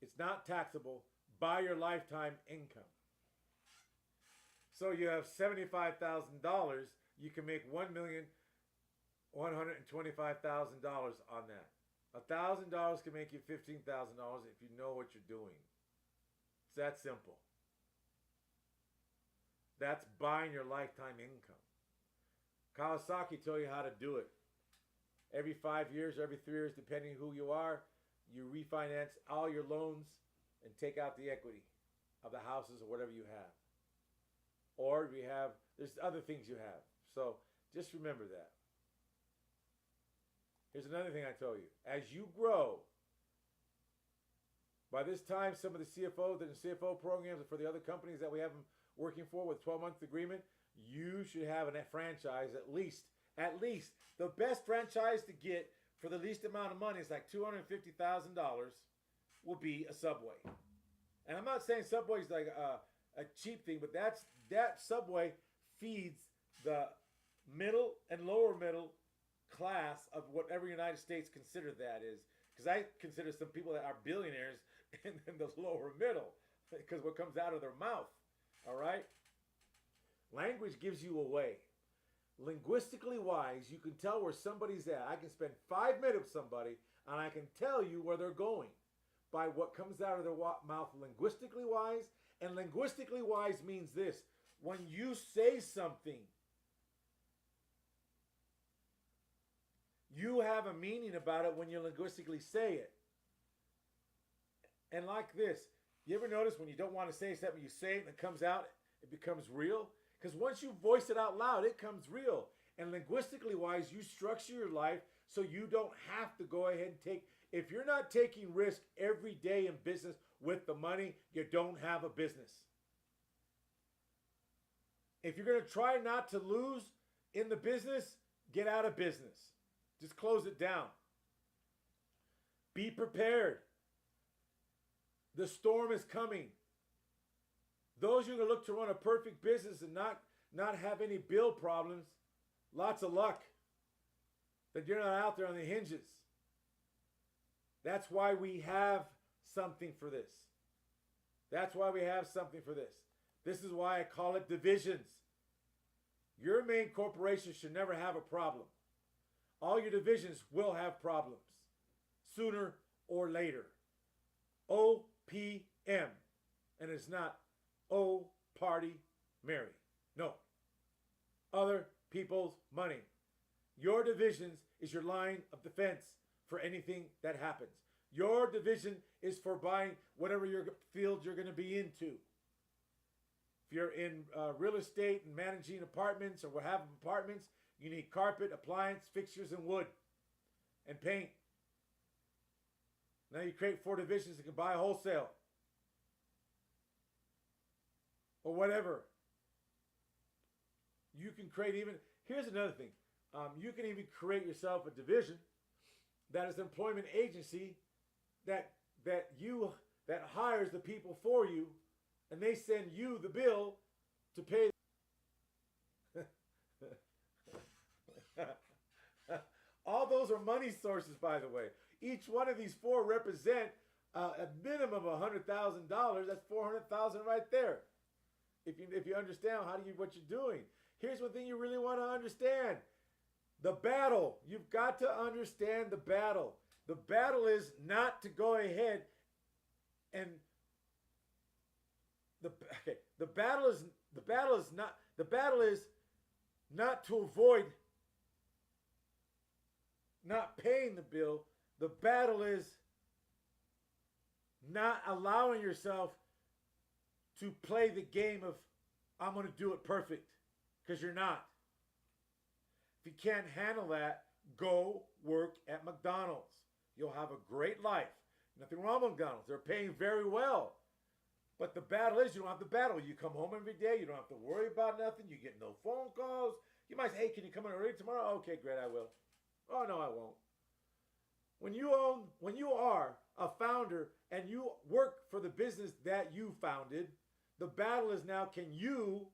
[SPEAKER 2] It's not taxable. By your lifetime income. So you have $75,000. You can make $1,125,000 on that. $1,000 can make you $15,000 if you know what you're doing. It's that simple. That's buying your lifetime income. Kawasaki told you how to do it. Every 5 years, every 3 years, depending who you are, you refinance all your loans and take out the equity of the houses or whatever you have. Or there's other things you have. So just remember that. Here's another thing I told you. As you grow, by this time, some of the CFO programs for the other companies that we have them working for with 12-month agreement, you should have a franchise at least. At least the best franchise to get for the least amount of money is like $250,000 will be a Subway. And I'm not saying Subway is like a cheap thing, but that Subway feeds the middle and lower middle class of whatever United States consider that is. Because I consider some people that are billionaires in the lower middle because what comes out of their mouth. All right? Language gives you away. Linguistically wise, you can tell where somebody's at. I can spend 5 minutes with somebody and I can tell you where they're going by what comes out of their mouth linguistically wise. And linguistically wise means this. When you say something, you have a meaning about it when you linguistically say it. And like this, you ever notice when you don't want to say something, you say it and it comes out, it becomes real? Because once you voice it out loud, it comes real. And linguistically wise, you structure your life so you don't have to go ahead and take, if you're not taking risk every day in business with the money, you don't have a business. If you're going to try not to lose in the business, get out of business. Just close it down. Be prepared. The storm is coming. Those who are going to look to run a perfect business and not have any bill problems, lots of luck that you're not out there on the hinges. That's why we have something for this. That's why we have something for this. This is why I call it divisions. Your main corporation should never have a problem. All your divisions will have problems sooner or later. OPM. And it's not O Party Mary. No. Other people's money. Your divisions is your line of defense for anything that happens. Your division is for buying whatever your field you're going to be into. If you're in real estate and managing apartments or what have apartments, you need carpet, appliance, fixtures, and wood, and paint. Now you create 4 divisions that can buy wholesale. Or whatever. You can create even, here's another thing. You can even create yourself a division that is an employment agency that hires the people for you, and they send you the bill to pay. All those are money sources, by the way. Each one of these 4 represent a minimum of $100,000. That's $400,000 right there. If you understand what you're doing. Here's one thing you really want to understand. The battle. You've got to understand the battle. The battle is not to go ahead and the battle is not to avoid not paying the bill. The battle is not allowing yourself to play the game of I'm going to do it perfect, because you're not. If you can't handle that, go work at McDonald's. You'll have a great life. Nothing wrong with McDonald's. They're paying very well. But the battle is you don't have the battle. You come home every day. You don't have to worry about nothing. You get no phone calls. You might say, hey, can you come in early tomorrow? Okay, great, I will. Oh, no, I won't. When you are a founder and you work for the business that you founded, the battle is now, can you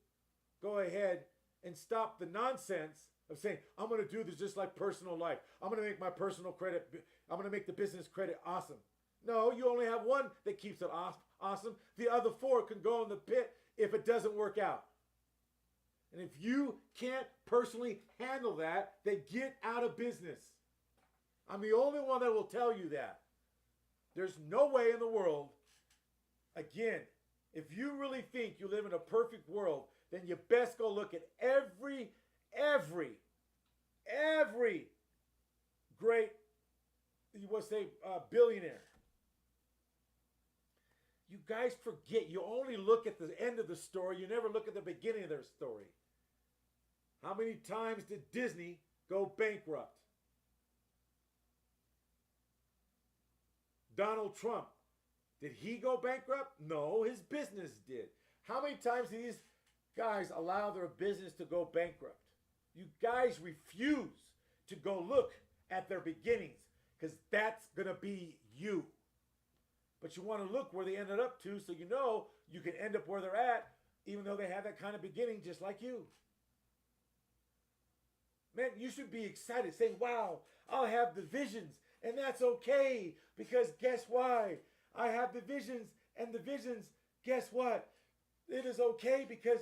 [SPEAKER 2] go ahead and stop the nonsense of saying, I'm going to do this just like personal life. I'm going to make my personal credit, I'm going to make the business credit awesome. No, you only have one that keeps it awesome. The other 4 can go in the pit if it doesn't work out. And if you can't personally handle that, then get out of business. I'm the only one that will tell you that. There's no way in the world, again, if you really think you live in a perfect world, then you best go look at every great, you would say, billionaire. You guys forget, you only look at the end of the story. You never look at the beginning of their story. How many times did Disney go bankrupt? Donald Trump, did he go bankrupt? No, his business did. How many times did these guys allow their business to go bankrupt. You guys refuse to go look at their beginnings because that's going to be you. But you want to look where they ended up to so you know you can end up where they're at even though they have that kind of beginning just like you. Man, you should be excited saying, wow, I'll have divisions and that's okay because guess why? I have divisions and divisions, guess what? It is okay because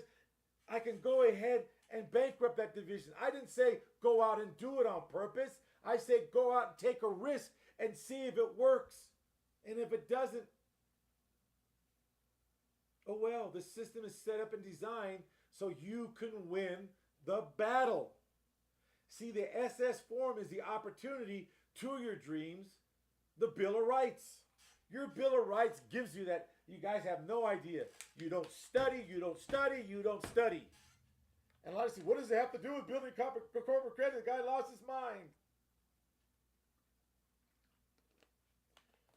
[SPEAKER 2] I can go ahead and bankrupt that division. I didn't say go out and do it on purpose. I said go out and take a risk and see if it works. And if it doesn't, oh well, the system is set up and designed so you can win the battle. See, the SS form is the opportunity to your dreams, the Bill of Rights. Your Bill of Rights gives you that. You guys have no idea. You don't study, you don't study, you don't study. And a lot of you say, what does it have to do with building corporate credit? The guy lost his mind.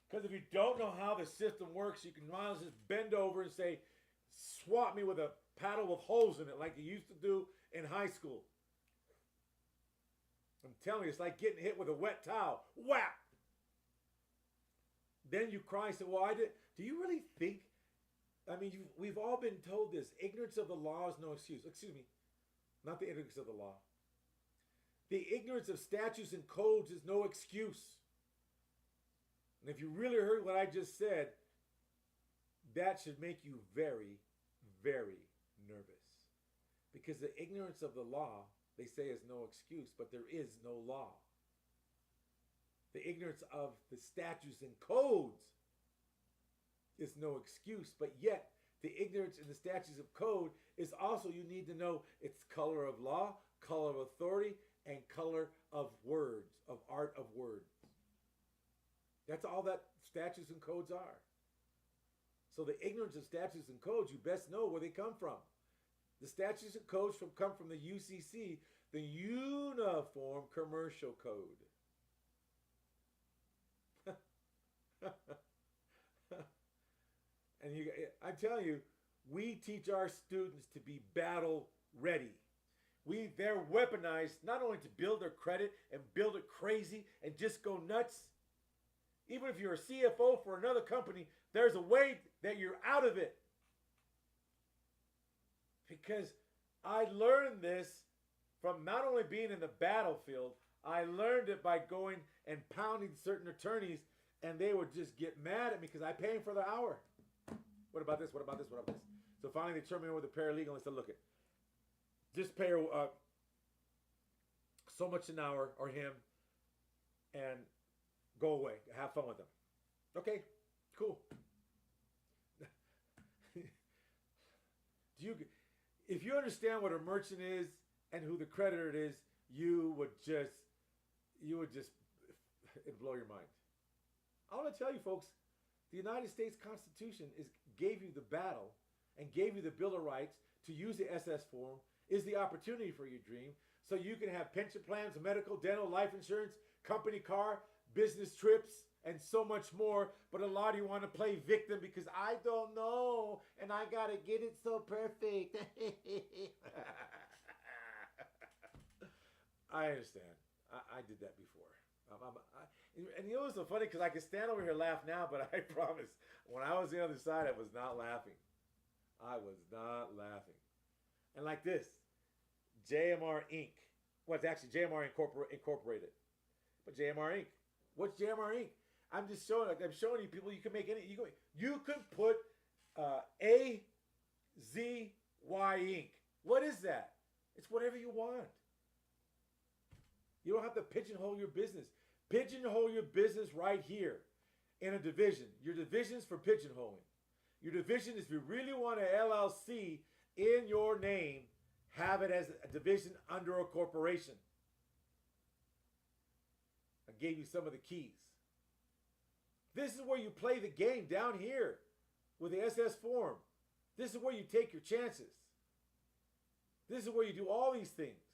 [SPEAKER 2] Because if you don't know how the system works, you can just bend over and say, swat me with a paddle with holes in it like you used to do in high school. I'm telling you, it's like getting hit with a wet towel. Whap! Then you cry and say, well, do you really think? I mean, we've all been told this. Ignorance of the law is no excuse. Excuse me. Not the ignorance of the law. The ignorance of statutes and codes is no excuse. And if you really heard what I just said, that should make you very, very nervous. Because the ignorance of the law, they say, is no excuse, but there is no law. The ignorance of the statutes and codes is no excuse, but yet the ignorance in the statutes of code is also, you need to know its color of law, color of authority, and color of words, of art of words. That's all that statutes and codes are. So the ignorance of statutes and codes, you best know where they come from. The statutes and codes come from the UCC, the Uniform Commercial Code. And I'm telling you, we teach our students to be battle ready. They're weaponized not only to build their credit and build it crazy and just go nuts. Even if you're a CFO for another company, there's a way that you're out of it. Because I learned this from not only being in the battlefield, I learned it by going and pounding certain attorneys, and they would just get mad at me because I pay them for the hour. What about this? What about this? What about this? So finally they turned me over to the paralegal and said, look, just pay her so much an hour, or him, and go away. Have fun with them. Okay, cool. If you understand what a merchant is and who the creditor is, you would just it'd blow your mind. I want to tell you, folks, the United States Constitution gave you the battle and gave you the Bill of Rights to use the SS form, is the opportunity for your dream, so you can have pension plans, medical, dental, life insurance, company car, business trips, and so much more. But a lot of you want to play victim because I don't know and I got to get it so perfect. I understand. I did that before. And you know what's so funny? Because I can stand over here and laugh now, but I promise, when I was on the other side, I was not laughing. I was not laughing. And like this, JMR Inc. Well, it's actually JMR Incorporated. But JMR Inc. What's JMR Inc.? I'm showing you people, you can make any, you could put AZY Inc. What is that? It's whatever you want. You don't have to pigeonhole your business. Pigeonhole your business right here in a division. Your division is for pigeonholing. Your division is if you really want an LLC in your name, have it as a division under a corporation. I gave you some of the keys. This is where you play the game down here with the SS form. This is where you take your chances. This is where you do all these things.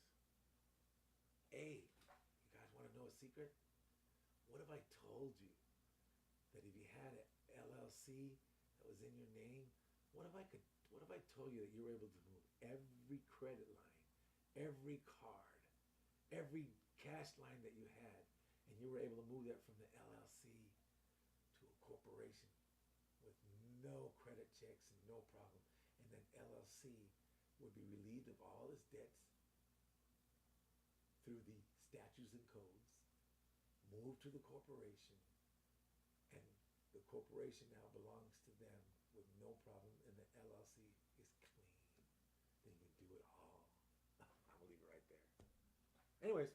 [SPEAKER 2] Hey, you guys want to know a secret? What if I told you that if you had an LLC that was in your name, what if I told you that you were able to move every credit line, every card, every cash line that you had, and you were able to move that from the LLC to a corporation with no credit checks and no problem, and then LLC would be relieved of all its debts through the statutes and codes, moved to the corporation, and the corporation now belongs to them with no problem, and the LLC is clean. Then you can do it all. I'm gonna leave it right there. Anyways,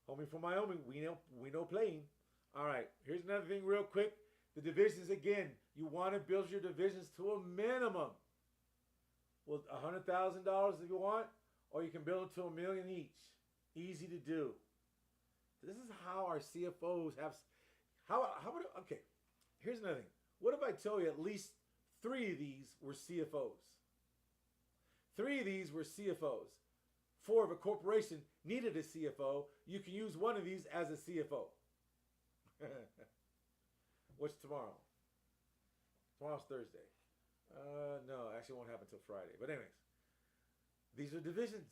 [SPEAKER 2] homie from Wyoming, we know playing. All right, here's another thing real quick. The divisions again. You want to build your divisions to a minimum. Well, $100,000 if you want, or you can build it to $1 million each. Easy to do. This is how our CFOs have. Okay, here's another thing. What if I tell you at least 3 of these were CFOs? 3 of these were CFOs. 4 of a corporation needed a CFO. You can use one of these as a CFO. What's tomorrow? Tomorrow's Thursday. No, actually it won't happen until Friday. But anyways, these are divisions.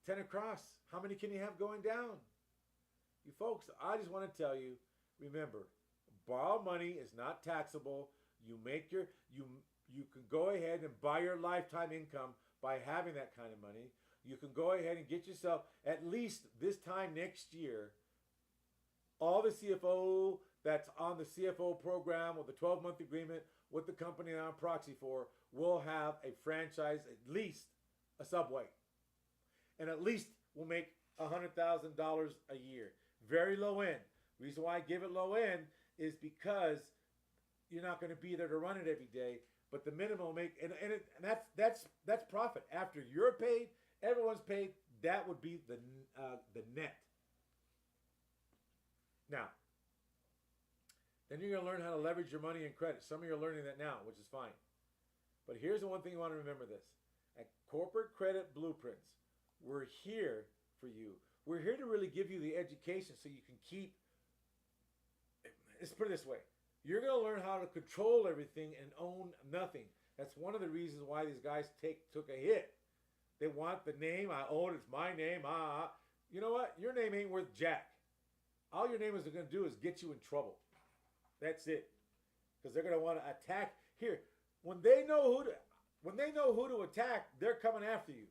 [SPEAKER 2] 10 across. How many can you have going down? You folks, I just want to tell you, remember, borrowed money is not taxable. You can go ahead and buy your lifetime income by having that kind of money. You can go ahead and get yourself, at least this time next year, all the CFO that's on the CFO program with the 12-month agreement with the company that I'm proxy for will have a franchise, at least a Subway. And at least will make $100,000 a year. Very low end. Reason why I give it low end is because you're not going to be there to run it every day. But the minimum will make, and that's profit. After you're paid, everyone's paid. That would be the net. Now, then you're going to learn how to leverage your money and credit. Some of you are learning that now, which is fine. But here's the one thing you want to remember this. At Corporate Credit Blueprints, we're here for you. We're here to really give you the education so you can keep, let's put it this way. You're going to learn how to control everything and own nothing. That's one of the reasons why these guys took a hit. They want the name. I own it. It's my name. You know what? Your name ain't worth jack. All your name is going to do is get you in trouble. That's it. Because they're going to want to attack. Here, when they know who to attack, they're coming after you.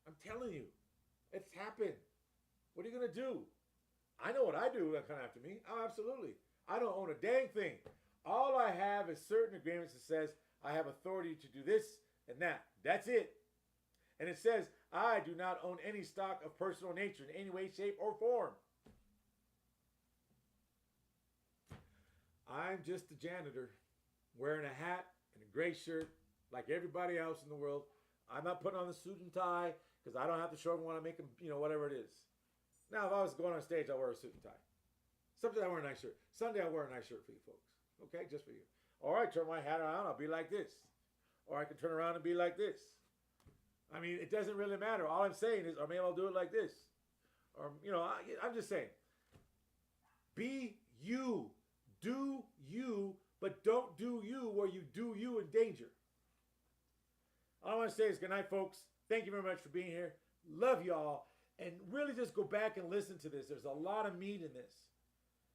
[SPEAKER 2] I'm telling you. It's happened. What are you going to do? I know what I do that come after me. Oh, absolutely. I don't own a dang thing. All I have is certain agreements that says I have authority to do this and that. That's it. And it says I do not own any stock of personal nature in any way, shape, or form. I'm just a janitor wearing a hat and a gray shirt like everybody else in the world. I'm not putting on the suit and tie because I don't have to show them when I make them, whatever it is. Now, if I was going on stage, I'll wear a suit and tie. Sometimes I wear a nice shirt. Sunday, I'll wear a nice shirt for you folks. Okay, just for you. Or I turn my hat around, I'll be like this. Or I can turn around and be like this. I mean, it doesn't really matter. All I'm saying is, or maybe I'll do it like this. Or, I'm just saying. Be you. Do you, but don't do you where you do you in danger. All I want to say is good night, folks. Thank you very much for being here. Love y'all. And really just go back and listen to this. There's a lot of meat in this.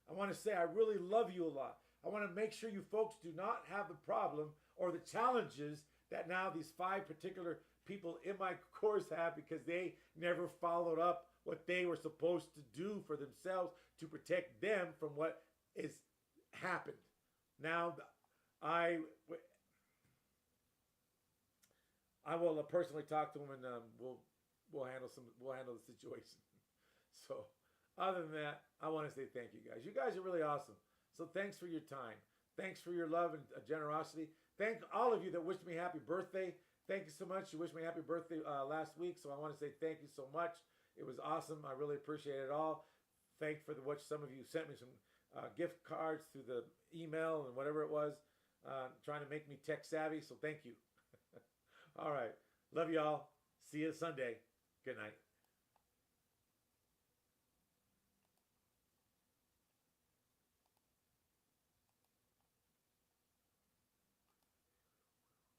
[SPEAKER 2] I want to say I really love you a lot. I want to make sure you folks do not have the problem or the challenges that now these 5 particular people in my course have because they never followed up what they were supposed to do for themselves to protect them from what is happened. Now, I will personally talk to them and we'll handle the situation. So, other than that, I want to say thank you guys. You guys are really awesome. So thanks for your time. Thanks for your love and generosity. Thank all of you that wished me happy birthday. Thank you so much. You wished me happy birthday last week, so I want to say thank you so much. It was awesome. I really appreciate it all. Thank for what some of you sent me some gift cards through the email and whatever it was, trying to make me tech savvy. So thank you. All right. Love y'all. See you Sunday. Good night.